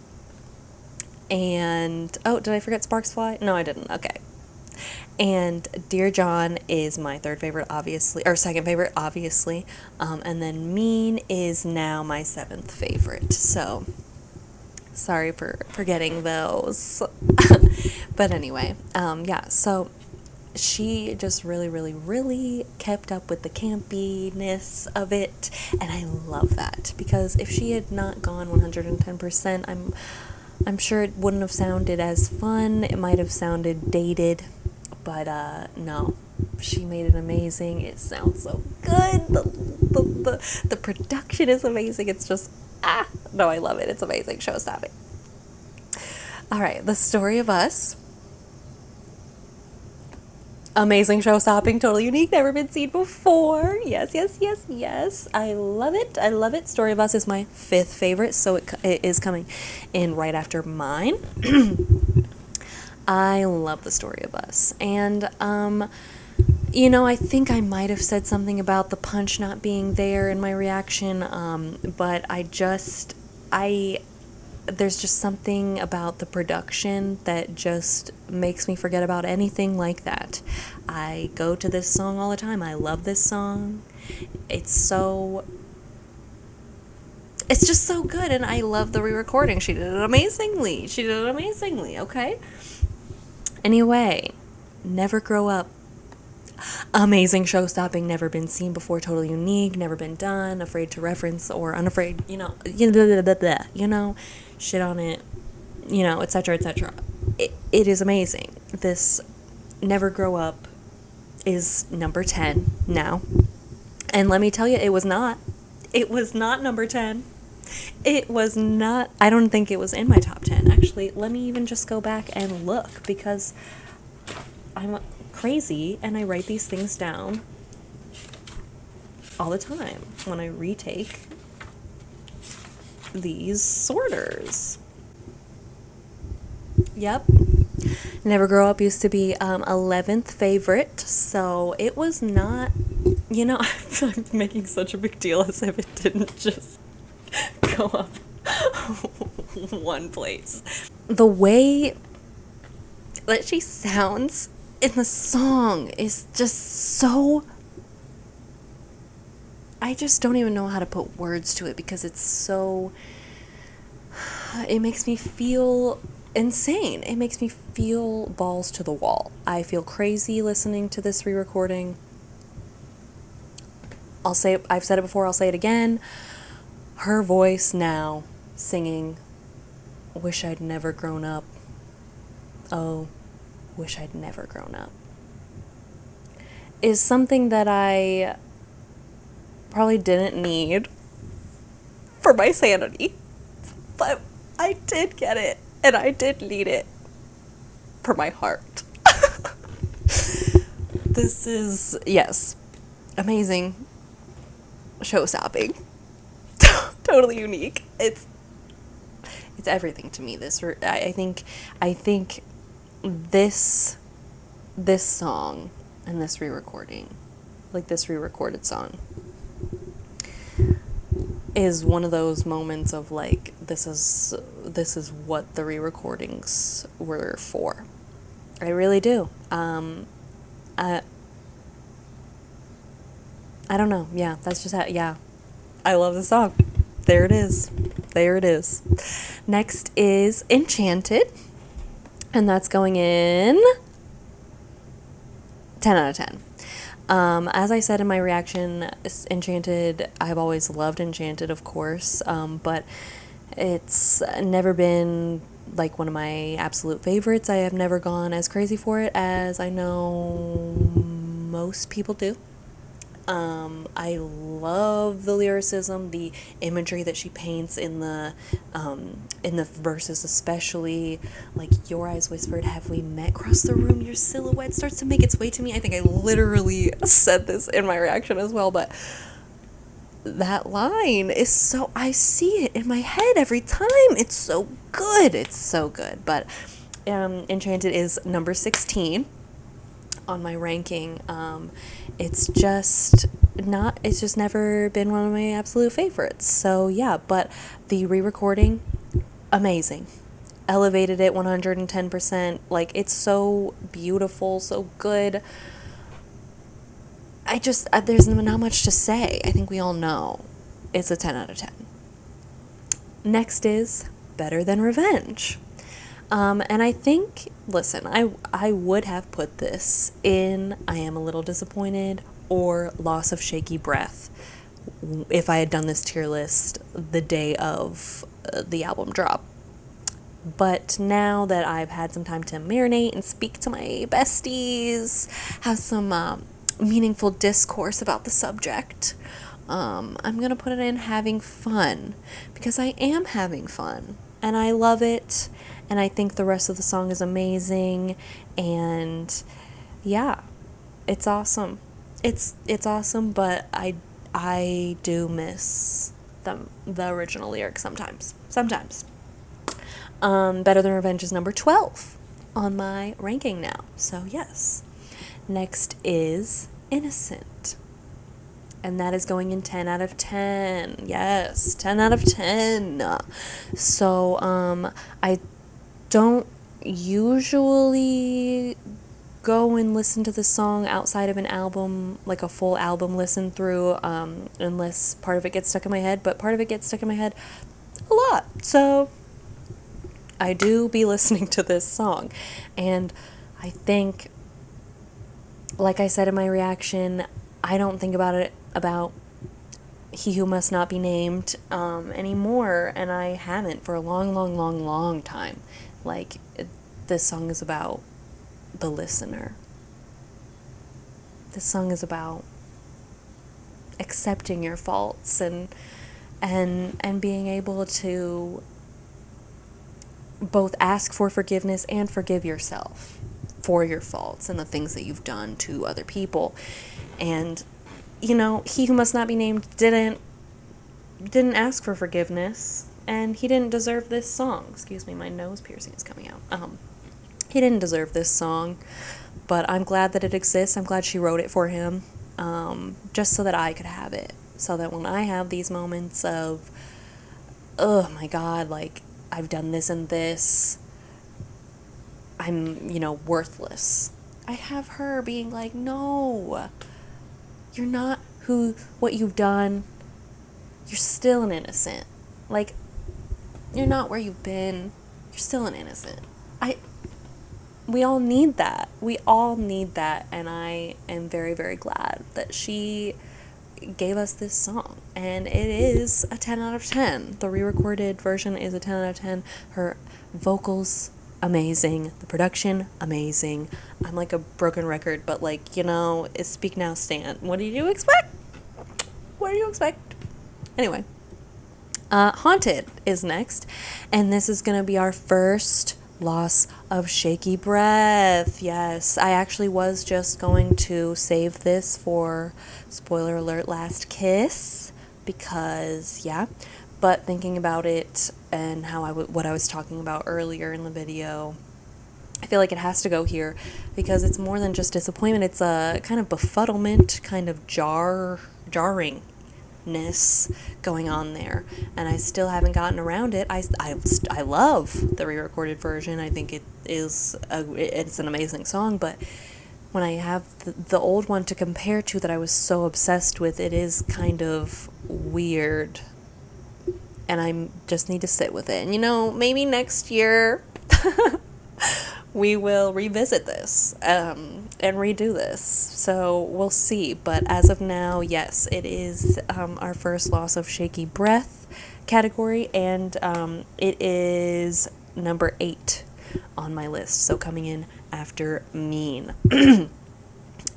And, oh, did I forget Sparks Fly? No, I didn't. Okay. And Dear John is my 3rd favorite, obviously, or 2nd favorite, obviously. And then Mean is now my 7th favorite. So, sorry for forgetting those. But anyway, yeah, so she just really, really, really kept up with the campiness of it, and I love that, because if she had not gone 110%, I'm sure it wouldn't have sounded as fun. It might have sounded dated, but no, she made it amazing. It sounds so good. The production is amazing. It's just no, I love it. It's amazing. Show stopping. All right, The Story of Us. Amazing, show stopping, totally unique, never been seen before. Yes, yes, yes, yes. I love it. I love it. Story of Us is my 5th favorite, so it is coming in right after mine. I love The Story of Us. And, you know, I think I might have said something about the punch not being there in my reaction, but there's just something about the production that just makes me forget about anything like that. I go to this song all the time. I love this song. It's just so good, and I love the re-recording. She did it amazingly. Okay? Anyway, Never Grow Up. Amazing, show-stopping, never been seen before, totally unique, never been done, afraid to reference or unafraid, shit on it, etc., etc. It is amazing. This Never Grow Up is number 10 now. And let me tell you, it was not number 10. It was not, I don't think it was in my top 10. Actually, let me even just go back and look, because I'm crazy and I write these things down all the time when I retake these sorters. Yep. Never Grow Up used to be 11th favorite, so it was not, I'm making such a big deal as if it didn't just go up one place. The way that she sounds in the song is just so, I just don't even know how to put words to it, because it's so, it makes me feel insane. It makes me feel balls to the wall. I feel crazy listening to this re-recording. I've said it before, I'll say it again. Her voice now singing Wish I'd Never Grown Up. Oh, wish I'd never grown up, is something that I probably didn't need for my sanity, but I did get it, and I did need it for my heart. This is, yes, amazing, show-stopping, totally unique. It's everything to me. I think this song and this re-recording, like this re-recorded song, is one of those moments of like, this is what the re-recordings were for. I really do. I don't know. Yeah, that's just how, yeah. I love the song. There it is. Next is Enchanted. And that's going in 10 out of 10. As I said in my reaction, Enchanted, I've always loved Enchanted, of course, but it's never been like one of my absolute favorites. I have never gone as crazy for it as I know most people do. I love the lyricism, the imagery that she paints in the verses, especially like "Your eyes whispered, have we met? Across the room, your silhouette starts to make its way to me." I think I literally said this in my reaction as well, but that line is so, I see it in my head every time. It's so good. It's so good. But Enchanted is number 16 on my ranking. It's just never been one of my absolute favorites. So yeah, but the re-recording, amazing. Elevated it 110%. Like, it's so beautiful, so good. There's not much to say. I think we all know it's a 10 out of 10. Next is Better Than Revenge. And I think, listen, I would have put this in I Am a Little Disappointed or Loss of Shaky Breath if I had done this tier list the day of the album drop. But now that I've had some time to marinate and speak to my besties, have some meaningful discourse about the subject, I'm going to put it in Having Fun, because I am having fun and I love it, and I think the rest of the song is amazing, and yeah, it's awesome. It's awesome, but I do miss the original lyrics sometimes. Better Than Revenge is number 12 on my ranking now. So yes. Next is Innocent. And that is going in 10 out of 10. Yes, 10 out of 10. So I don't usually go and listen to the song outside of an album, like a full album listen through, unless part of it gets stuck in my head, but part of it gets stuck in my head a lot. So I do be listening to this song, and I think, like I said in my reaction, I don't think about He Who Must Not Be Named anymore, and I haven't for a long time. Like, this song is about the listener. This song is about accepting your faults and being able to both ask for forgiveness and forgive yourself for your faults and the things that you've done to other people. And, you know, He Who Must Not Be Named didn't ask for forgiveness, and he didn't deserve this song. Excuse me, my nose piercing is coming out. He didn't deserve this song, but I'm glad that it exists. I'm glad she wrote it for him, just so that I could have it. So that when I have these moments of, oh my God, like, I've done this and this, I'm, worthless. I have her being like, no, you're not what you've done. You're still an innocent. Like, you're not where you've been. You're still an innocent. We all need that. And I am very, very glad that she gave us this song. And it is a 10 out of 10. The re-recorded version is a 10 out of 10. Her vocals, amazing. The production, amazing. I'm like a broken record, but it's Speak Now, Stand. What did you expect? Anyway, Haunted is next, and this is going to be our first Loss of Shaky Breath. Yes, I actually was just going to save this for, spoiler alert, Last Kiss, because, but thinking about it and what I was talking about earlier in the video, I feel like it has to go here, because it's more than just disappointment. It's a kind of befuddlement, kind of jarring going on there, and I still haven't gotten around it. I love the re-recorded version. I think it's an amazing song, but when I have the old one to compare to that I was so obsessed with, it is kind of weird, and I just need to sit with it. And maybe next year we will revisit this and redo this. So we'll see. But as of now, yes, it is our first Loss of Shaky Breath category, and it is number 8 on my list. So coming in after Mean.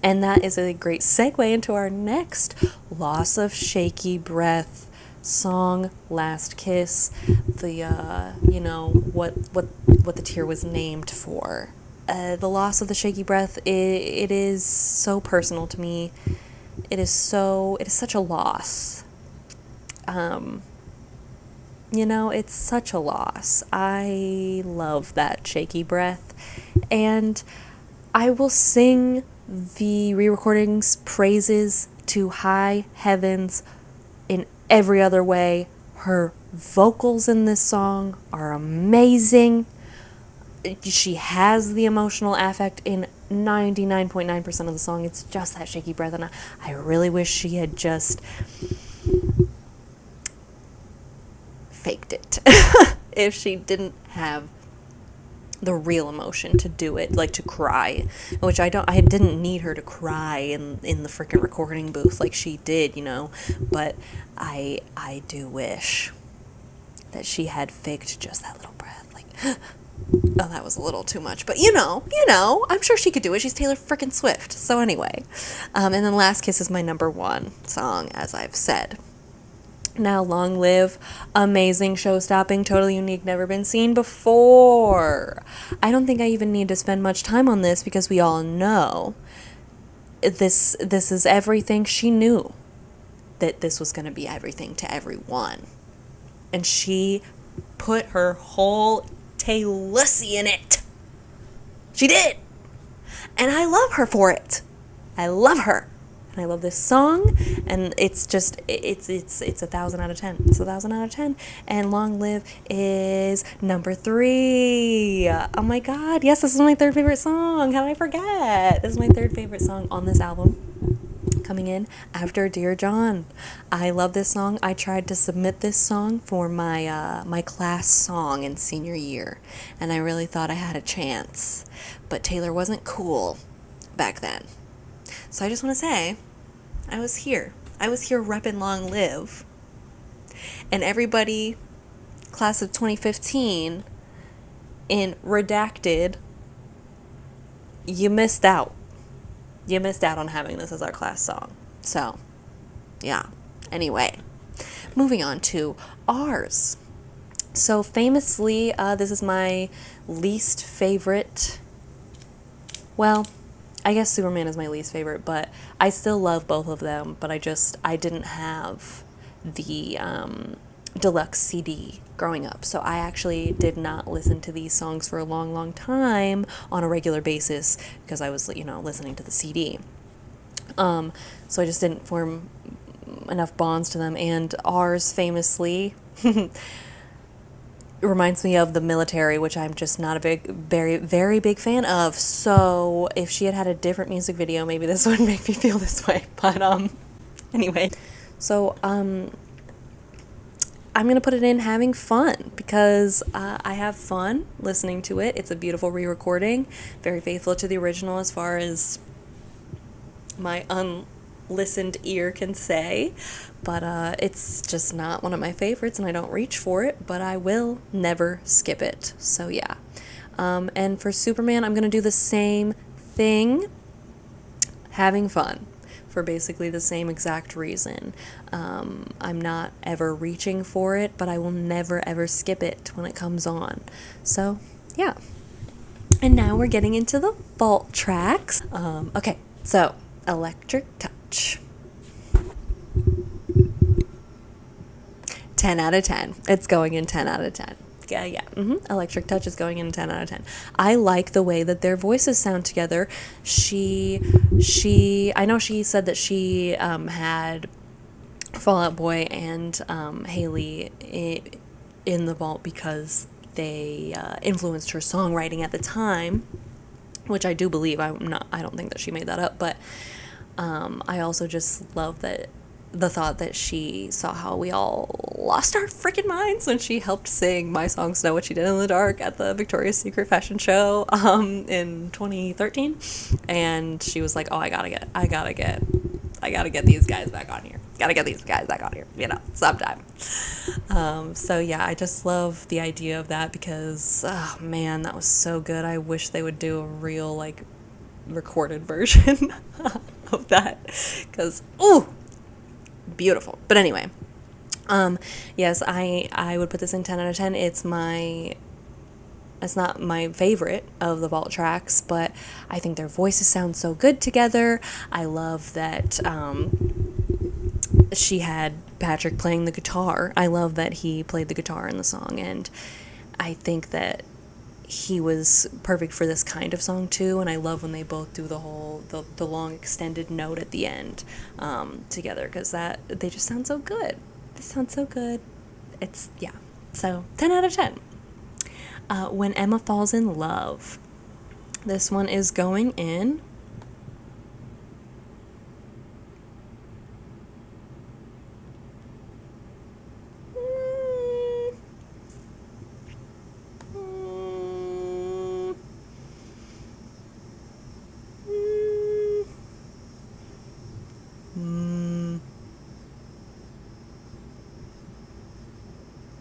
And that is a great segue into our next Loss of Shaky Breath song, Last Kiss. The what the tear was named for. The loss of the shaky breath. It is so personal to me. It is such a loss. It's such a loss. I love that shaky breath, and I will sing the re-recordings praises to high heavens in every other way. Her vocals in this song are amazing. She has the emotional affect in 99.9% of the song. It's just that shaky breath, and I really wish she had just faked it. If she didn't have the real emotion to do it, like to cry, which I didn't need her to cry in the freaking recording booth like she did, but I do wish that she had faked just that little breath, like oh, that was a little too much, but I'm sure she could do it. She's Taylor freaking Swift. So anyway, and then Last Kiss is my number one song, as I've said. Now, Long Live, amazing, show-stopping, totally unique, never been seen before. I don't think I even need to spend much time on this because we all know this is everything. She knew that this was going to be everything to everyone. And she put her whole Taylor-sy in it. She did. And I love her for it. I love her. And I love this song, and it's just, it's 1,000 out of 10. It's 1,000 out of 10. And Long Live is number 3. Oh my god, yes, this is my third favorite song. How did I forget? This is my third favorite song on this album, coming in after Dear John. I love this song. I tried to submit this song for my class song in senior year, and I really thought I had a chance, but Taylor wasn't cool back then. So I just want to say, I was here repping Long Live. And everybody, class of 2015, in Redacted, you missed out. You missed out on having this as our class song. So, yeah. Anyway, moving on to ours. So famously, this is my least favorite, well, I guess Superman is my least favorite, but I still love both of them, but I didn't have the deluxe CD growing up, so I actually did not listen to these songs for a long, long time on a regular basis because I was, listening to the CD. So I just didn't form enough bonds to them, and ours famously it reminds me of The Military, which I'm just not a very, very big fan of. So if she had had a different music video, maybe this would make me feel this way. But anyway, so I'm gonna put it in having fun because I have fun listening to it. It's a beautiful re-recording, very faithful to the original as far as my unlistened ear can say, but it's just not one of my favorites, and I don't reach for it, but I will never skip it. So yeah. And for Superman, I'm gonna do the same thing, having fun, for basically the same exact reason. I'm not ever reaching for it, but I will never ever skip it when it comes on. So yeah. And now we're getting into the vault tracks. Okay, so Electric Touch. 10 out of 10. It's going in 10 out of 10. Yeah. Electric Touch is going in 10 out of 10. I like the way that their voices sound together. I know she said that she had Fall Out Boy and Haley in the vault because they influenced her songwriting at the time, which I do believe. I don't think that she made that up, but I also just love the thought that she saw how we all lost our freaking minds when she helped sing My Songs Know What You Did in the Dark at the Victoria's Secret fashion show in 2013, and she was like, oh, I gotta get these guys back on here. Gotta get these guys back on here, sometime. So yeah, I just love the idea of that because, oh man, that was so good. I wish they would do a real, recorded version of that, because ooh, beautiful. But anyway, yes, I would put this in 10 out of 10. It's not my favorite of the Vault tracks, but I think their voices sound so good together. I love that she had Patrick playing the guitar. I love that he played the guitar in the song, and I think that he was perfect for this kind of song too. And I love when they both do the long extended note at the end together, because they just sound so good. They sound so good. It's, yeah. So 10 out of 10. When Emma Falls in Love. This one is going in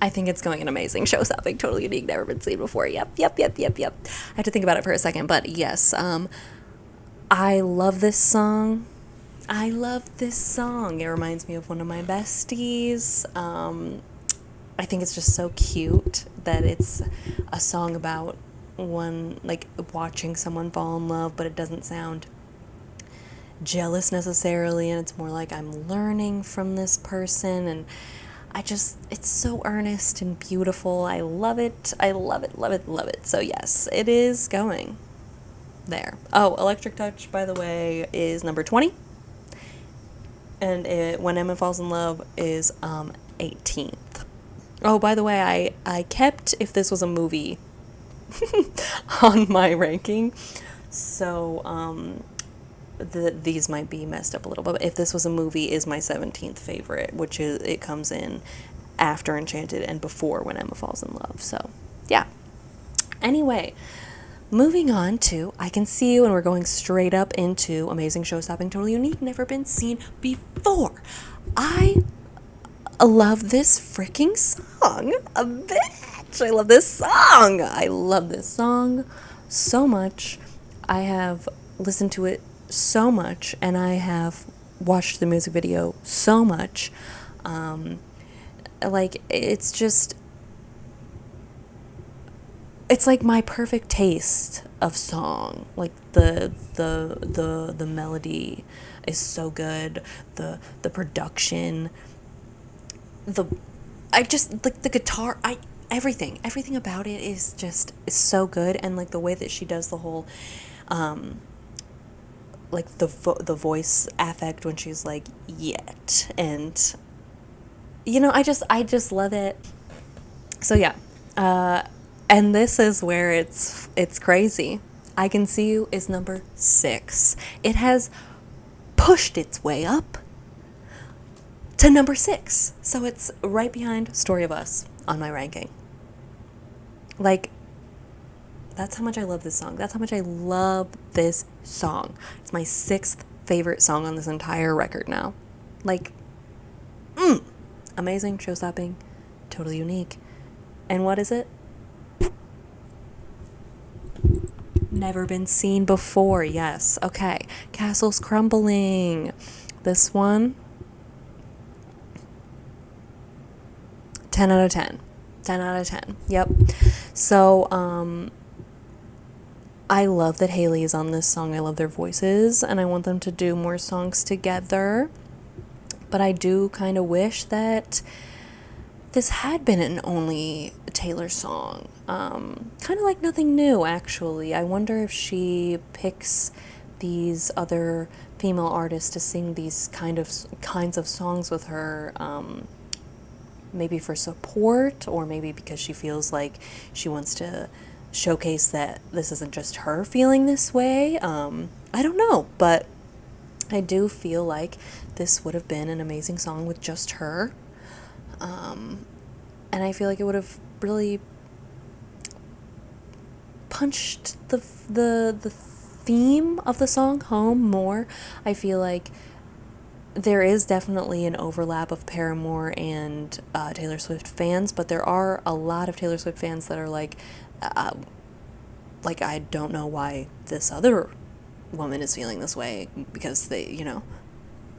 I think it's going an amazing, show-stopping, totally unique, never been seen before. Yep. I have to think about it for a second, but yes, I love this song. It reminds me of one of my besties. I think it's just so cute that it's a song about like watching someone fall in love, but it doesn't sound jealous necessarily, and it's more like I'm learning from this person, and it's so earnest and beautiful. I love it. So yes, it is going there. Oh, Electric Touch, by the way, is number 20. And When Emma Falls in Love is 18th. Oh, by the way, I kept If This Was a Movie on my ranking. So, these might be messed up a little, but If This Was a Movie is my 17th favorite, which is, it comes in after Enchanted and before When Emma Falls in Love. So, yeah. Anyway, moving on to I Can See You, and we're going straight up into amazing, show-stopping, totally unique, never been seen before. I love this freaking song a bitch. I love this song. I love this song so much. I have listened to it so much, and I have watched the music video so much. Like, it's like my perfect taste of song. Like the melody is so good, the production, I just like the guitar, everything about it is so good. And like the way that she does the whole like the voice affect when she's like yet, and I just love it. So yeah, and this is where it's crazy. I Can See You is number 6. It has pushed its way up to number 6, so it's right behind Story of Us on my ranking. Like, that's how much I love this song. That's how much I love this song. It's my 6th favorite song on this entire record now. Like, amazing, show-stopping, totally unique. And what is it? Never been seen before. Yes. Okay. Castles Crumbling. This one, 10 out of 10. 10 out of 10. Yep. So, I love that Haley is on this song. I love their voices, and I want them to do more songs together. But I do kind of wish that this had been an only Taylor song. Kind of like Nothing New, actually. I wonder if she picks these other female artists to sing these kinds of songs with her, maybe for support, or maybe because she feels like she wants to showcase that this isn't just her feeling this way. I don't know, but I do feel like this would have been an amazing song with just her. And I feel like it would have really punched the theme of the song home more. I feel like there is definitely an overlap of Paramore and Taylor Swift fans, but there are a lot of Taylor Swift fans that are like I don't know why this other woman is feeling this way because they,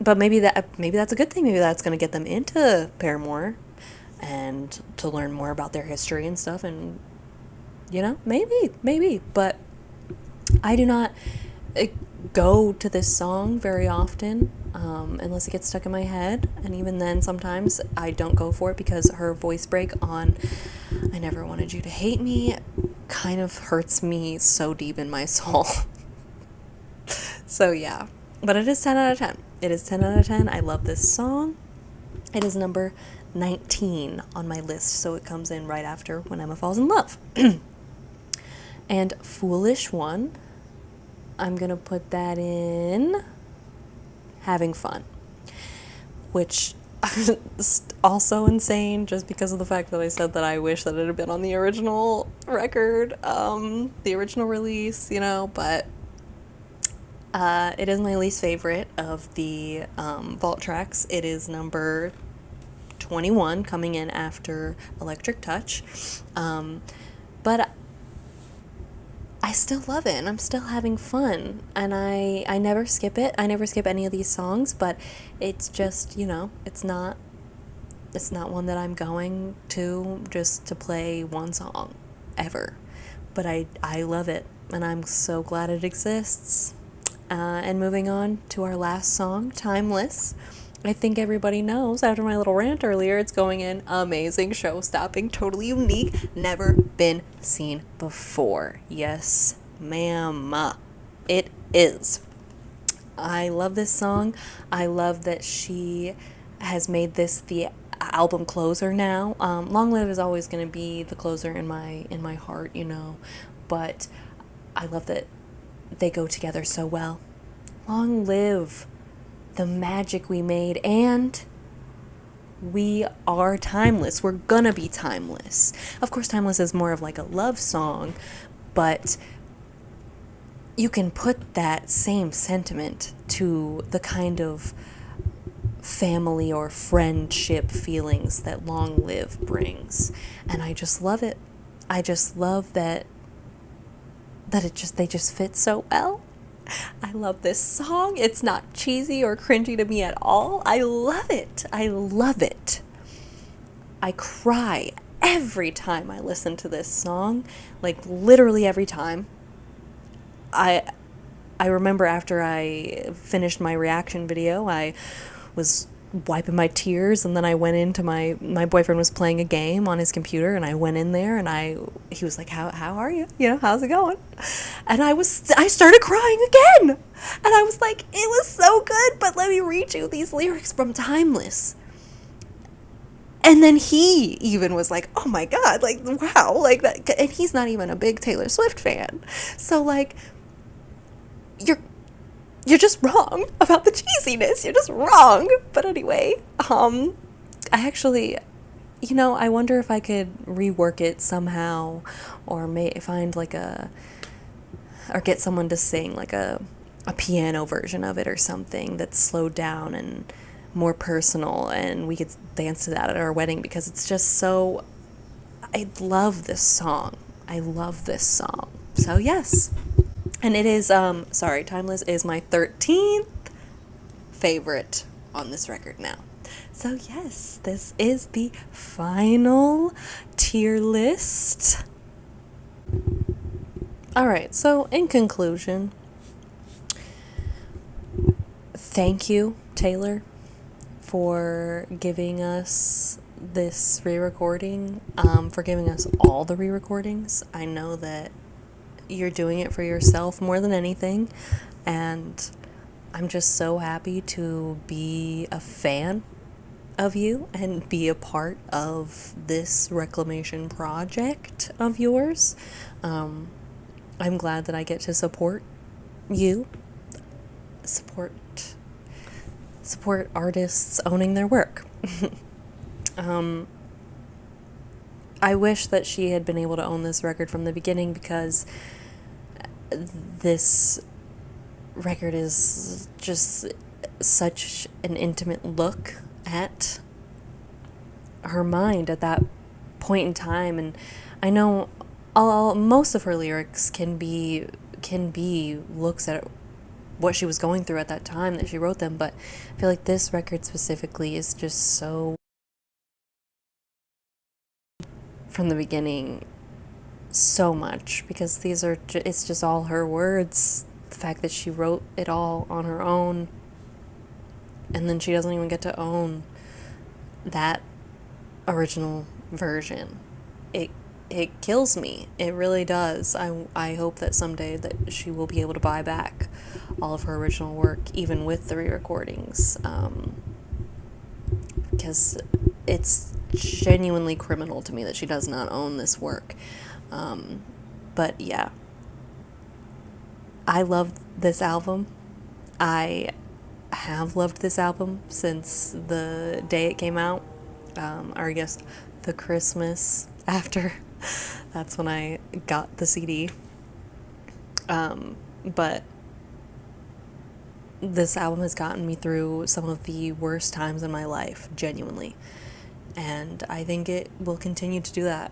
but maybe that's a good thing. Maybe that's going to get them into Paramore and to learn more about their history and stuff. And, maybe. But I do not go to this song very often unless it gets stuck in my head. And even then, sometimes I don't go for it because her voice break on I Never Wanted You to Hate Me kind of hurts me so deep in my soul. So, yeah. But it is 10 out of 10. It is 10 out of 10. I love this song. It is number 19 on my list, so it comes in right after When Emma Falls in Love. And Foolish One, I'm going to put that in Having Fun, which is also insane just because of the fact that I said that I wish that it had been on the original record, the original release, but it is my least favorite of the vault tracks. It is number 21, coming in after Electric Touch. But I still love it, and I'm still having fun, and I never skip it. I never skip any of these songs, but it's just, it's not one that I'm going to just to play one song ever. But I love it, and I'm so glad it exists. And moving on to our last song, Timeless. I think everybody knows after my little rant earlier, it's going in amazing, show-stopping, totally unique, never been seen before. Yes, ma'am. It is. I love this song. I love that she has made this the album closer now. Long Live is always going to be the closer in my heart, but I love that they go together so well. Long live the magic we made, and we are timeless. We're gonna be timeless. Of course, Timeless is more of like a love song, but you can put that same sentiment to the kind of family or friendship feelings that Long Live brings. And I just love it. I just love that they just fit so well. I love this song. It's not cheesy or cringy to me at all. I love it. I love it. I cry every time I listen to this song, like literally every time. I remember after I finished my reaction video, I was wiping my tears, and then I went into my boyfriend was playing a game on his computer, and I went in there, and he was like, how are you? How's it going? And I started crying again, and I was like, it was so good, but let me read you these lyrics from Timeless. And then he even was like, oh my God, like, wow, like that. And he's not even a big Taylor Swift fan. So like, you're just wrong about the cheesiness. You're just wrong. But anyway, I actually, I wonder if I could rework it somehow, or find like or get someone to sing like a piano version of it or something that's slowed down and more personal, and we could dance to that at our wedding, because it's just so, I love this song. So yes. And it is, Timeless is my 13th favorite on this record now. So yes, this is the final tier list. Alright, so in conclusion, thank you, Taylor, for giving us this re-recording, for giving us all the re-recordings. I know that you're doing it for yourself more than anything, and I'm just so happy to be a fan of you and be a part of this reclamation project of yours. I'm glad that I get to support you, support artists owning their work. I wish that she had been able to own this record from the beginning, because this record is just such an intimate look at her mind at that point in time. And I know most of her lyrics can be looks at what she was going through at that time that she wrote them. But I feel like this record specifically is just so, from the beginning, so much, because these are it's just all her words. The fact that she wrote it all on her own, and then she doesn't even get to own that original version. It kills me. It really does. I hope that someday that she will be able to buy back all of her original work, even with the re-recordings, because it's genuinely criminal to me that she does not own this work. But yeah, I love this album. I have loved this album since the day it came out, or I guess the Christmas after. That's when I got the CD. But this album has gotten me through some of the worst times in my life, genuinely. And I think it will continue to do that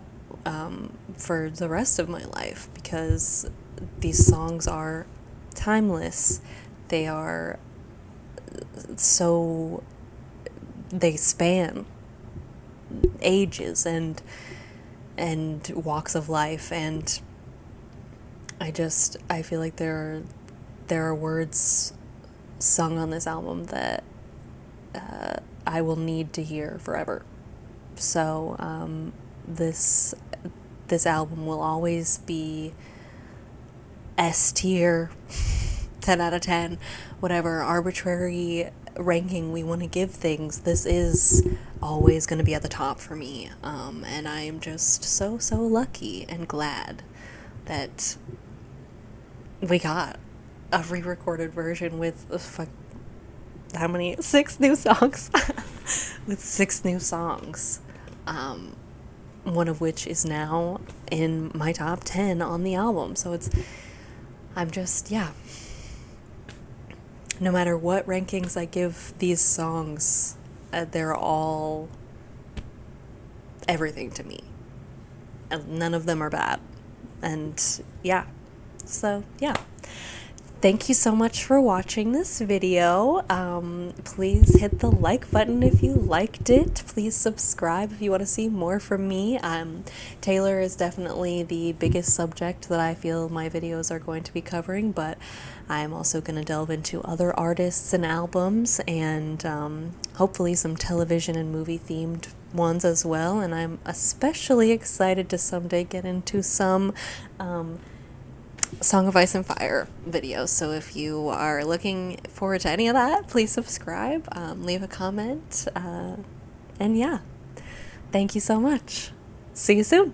for the rest of my life, because these songs are timeless. They are so, they span ages and walks of life, and I feel like there are words sung on this album that I will need to hear forever. So this album will always be S tier, 10 out of 10, whatever arbitrary ranking we want to give things. This is always going to be at the top for me, and I am just so lucky and glad that we got a re-recorded version with how many? 6 new songs. With 6 new songs, one of which is now in my top 10 on the album. So I'm just, yeah, no matter what rankings I give these songs, they're all everything to me. None of them are bad. And yeah, so yeah. Thank you so much for watching this video. Please hit the like button if you liked it. Please subscribe if you want to see more from me. Taylor is definitely the biggest subject that I feel my videos are going to be covering, but I'm also going to delve into other artists and albums, and hopefully some television and movie themed ones as well. And I'm especially excited to someday get into some Song of Ice and Fire videos. So if you are looking forward to any of that, please subscribe, leave a comment, and yeah, thank you so much. See you soon.